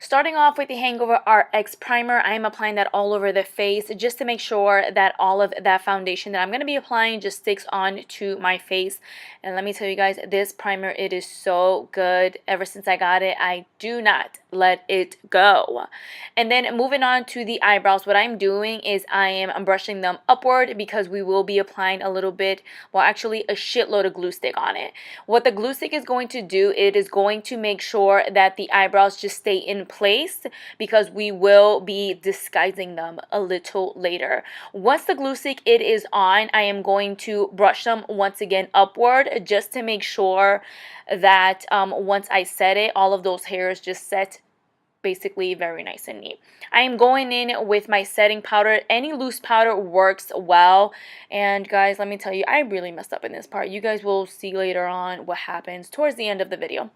Starting off with the Hangover RX primer, I am applying that all over the face just to make sure that all of that foundation that I'm going to be applying just sticks on to my face. And let me tell you guys, this primer, it is so good. Ever since I got it, I do not let it go. And then moving on to the eyebrows, what I'm doing is I am brushing them upward because we will be applying a little bit, well actually a shitload of glue stick on it. What the glue stick is going to do, it is going to make sure that the eyebrows just stay in place because we will be disguising them a little later. Once the glue stick it is on, I am going to brush them once again upward just to make sure that once I set it, all of those hairs just set basically very nice and neat. I am going in with my setting powder. Any loose powder works well. And guys, let me tell you, I really messed up in this part. You guys will see later on what happens towards the end of the video.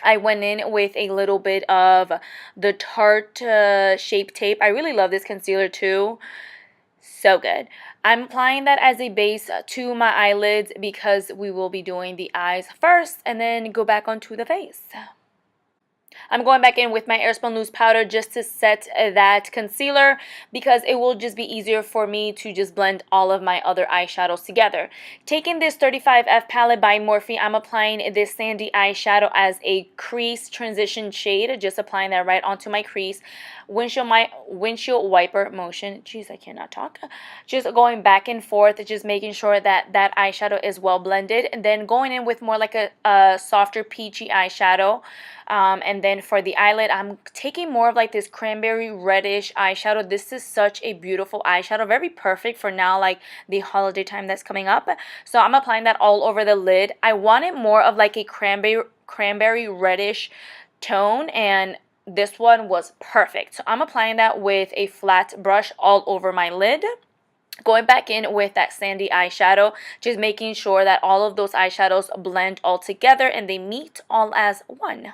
I went in with a little bit of the Tarte Shape Tape. I really love this concealer too. So good. I'm applying that as a base to my eyelids because we will be doing the eyes first and then go back onto the face. I'm going back in with my Airspun Loose Powder just to set that concealer because it will just be easier for me to just blend all of my other eyeshadows together. Taking this 35F palette by Morphe, I'm applying this sandy eyeshadow as a crease transition shade, just applying that right onto my crease. Windshield wiper motion. Jeez, I cannot talk. Just going back and forth, just making sure that that eyeshadow is well blended, and then going in with more like a softer peachy eyeshadow. And then for the eyelid, I'm taking more of like this cranberry reddish eyeshadow. This is such a beautiful eyeshadow, very perfect for now, like the holiday time that's coming up. So I'm applying that all over the lid. I wanted more of like a cranberry reddish tone, and this one was perfect. So I'm applying that with a flat brush all over my lid. Going back in with that sandy eyeshadow, just making sure that all of those eyeshadows blend all together and they meet all as one.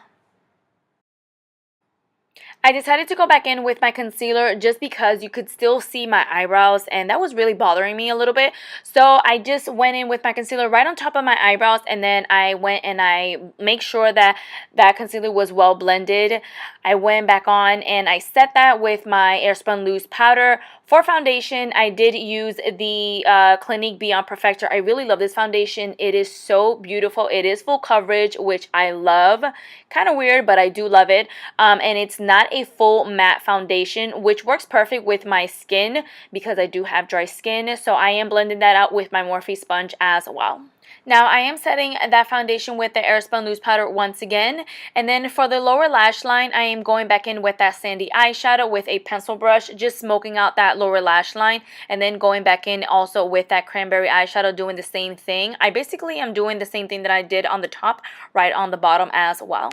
I decided to go back in with my concealer just because you could still see my eyebrows and that was really bothering me a little bit. So I just went in with my concealer right on top of my eyebrows, and then I went and I make sure that that concealer was well blended. I went back on and I set that with my Airspun Loose Powder. For foundation, I did use the Clinique Beyond Perfector. I really love this foundation. It is so beautiful. It is full coverage, which I love. Kind of weird, but I do love it. And it's not a full matte foundation, which works perfect with my skin because I do have dry skin. So I am blending that out with my Morphe sponge as well. Now I am setting that foundation with the Airspun Loose Powder once again, and then for the lower lash line, I am going back in with that sandy eyeshadow with a pencil brush, just smoking out that lower lash line, and then going back in also with that cranberry eyeshadow, doing the same thing. I basically am doing the same thing that I did on the top, right on the bottom as well.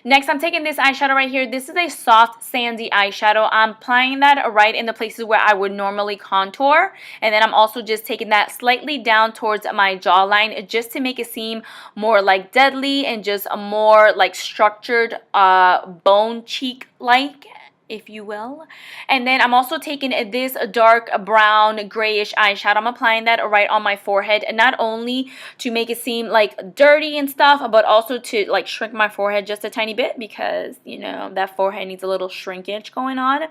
Next, I'm taking this eyeshadow right here. This is a soft sandy eyeshadow. I'm applying that right in the places where I would normally contour. And then I'm also just taking that slightly down towards my jawline just to make it seem more like deadly and just a more like structured bone cheek-like, if you will. And then I'm also taking this dark brown grayish eyeshadow. I'm applying that right on my forehead, and not only to make it seem like dirty and stuff, but also to like shrink my forehead just a tiny bit because, you know, that forehead needs a little shrinkage going on.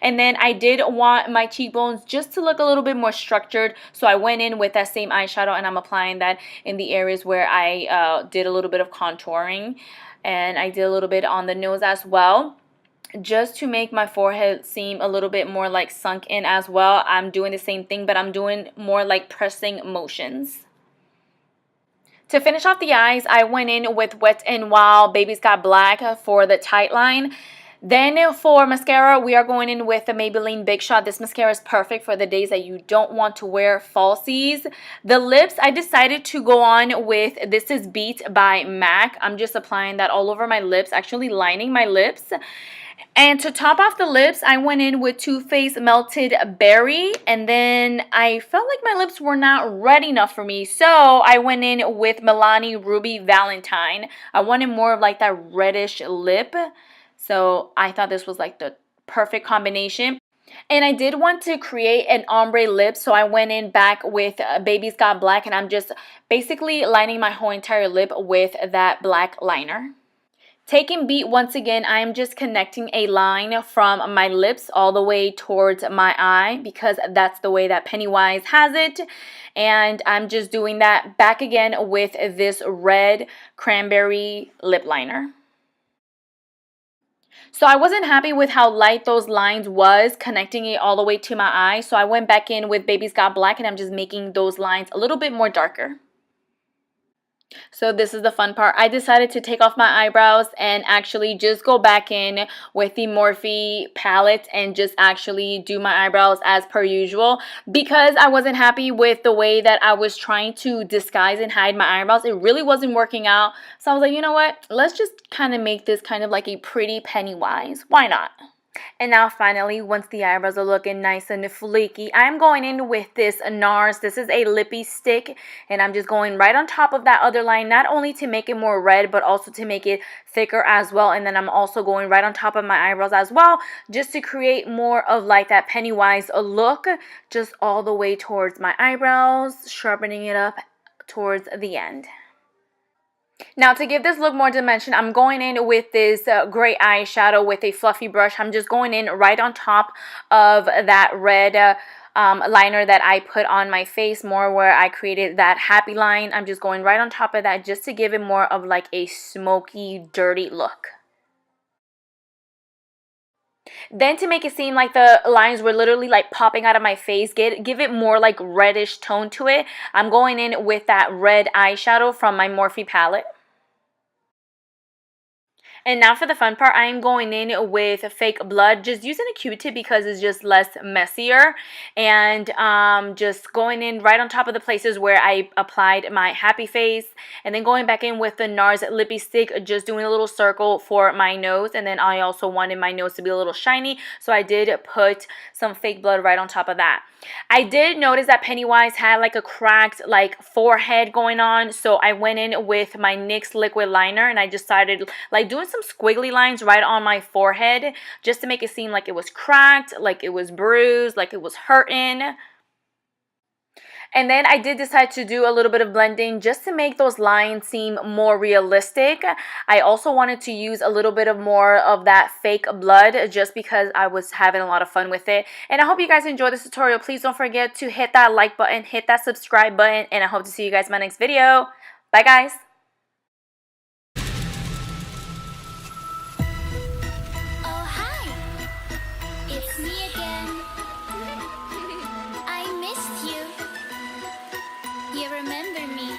And then I did want my cheekbones just to look a little bit more structured, so I went in with that same eyeshadow and I'm applying that in the areas where I did a little bit of contouring, and I did a little bit on the nose as well, just to make my forehead seem a little bit more like sunk in as well. I'm doing the same thing, but I'm doing more like pressing motions. To finish off the eyes, I went in with Wet n Wild Baby's Got Black for the tight line. Then for mascara, we are going in with the Maybelline Big Shot. This mascara is perfect for the days that you don't want to wear falsies. The lips, I decided to go on with This Is Beat by MAC. I'm just applying that all over my lips, actually lining my lips. And to top off the lips, I went in with Too Faced Melted Berry, and then I felt like my lips were not red enough for me, so I went in with Milani Ruby Valentine. I wanted more of like that reddish lip, so I thought this was like the perfect combination. And I did want to create an ombre lip, so I went in back with Baby's Got Black, and I'm just basically lining my whole entire lip with that black liner. Taking beat once again, I am just connecting a line from my lips all the way towards my eye because that's the way that Pennywise has it. And I'm just doing that back again with this red cranberry lip liner. So I wasn't happy with how light those lines was, connecting it all the way to my eye. So I went back in with Baby's Got Black and I'm just making those lines a little bit more darker. So this is the fun part. I decided to take off my eyebrows and actually just go back in with the Morphe palette and just actually do my eyebrows as per usual because I wasn't happy with the way that I was trying to disguise and hide my eyebrows. It really wasn't working out. So I was like, you know what? Let's just kind of make this kind of like a pretty Pennywise. Why not? And now finally, once the eyebrows are looking nice and flaky, I'm going in with this NARS. This is a lippy stick, and I'm just going right on top of that other line, not only to make it more red, but also to make it thicker as well. And then I'm also going right on top of my eyebrows as well, just to create more of like that Pennywise look, just all the way towards my eyebrows, sharpening it up towards the end. Now to give this look more dimension, I'm going in with this gray eyeshadow with a fluffy brush. I'm just going in right on top of that red liner that I put on my face, more where I created that happy line. I'm just going right on top of that just to give it more of like a smoky, dirty look. Then to make it seem like the lines were literally like popping out of my face, give it more like reddish tone to it, I'm going in with that red eyeshadow from my Morphe palette. And now for the fun part, I am going in with fake blood, just using a Q-tip because it's just less messier, and just going in right on top of the places where I applied my happy face, and then going back in with the NARS lippy stick, just doing a little circle for my nose. And then I also wanted my nose to be a little shiny, so I did put some fake blood right on top of that. I did notice that Pennywise had like a cracked like forehead going on, so I went in with my NYX liquid liner and I just started like doing some squiggly lines right on my forehead just to make it seem like it was cracked, like it was bruised, like it was hurting. And then I did decide to do a little bit of blending just to make those lines seem more realistic. I also wanted to use a little bit of more of that fake blood just because I was having a lot of fun with it. And I hope you guys enjoyed this tutorial. Please don't forget to hit that like button, hit that subscribe button, and I hope to see you guys in my next video. Bye guys! Oh hi, it's me again. I missed you. You remember me?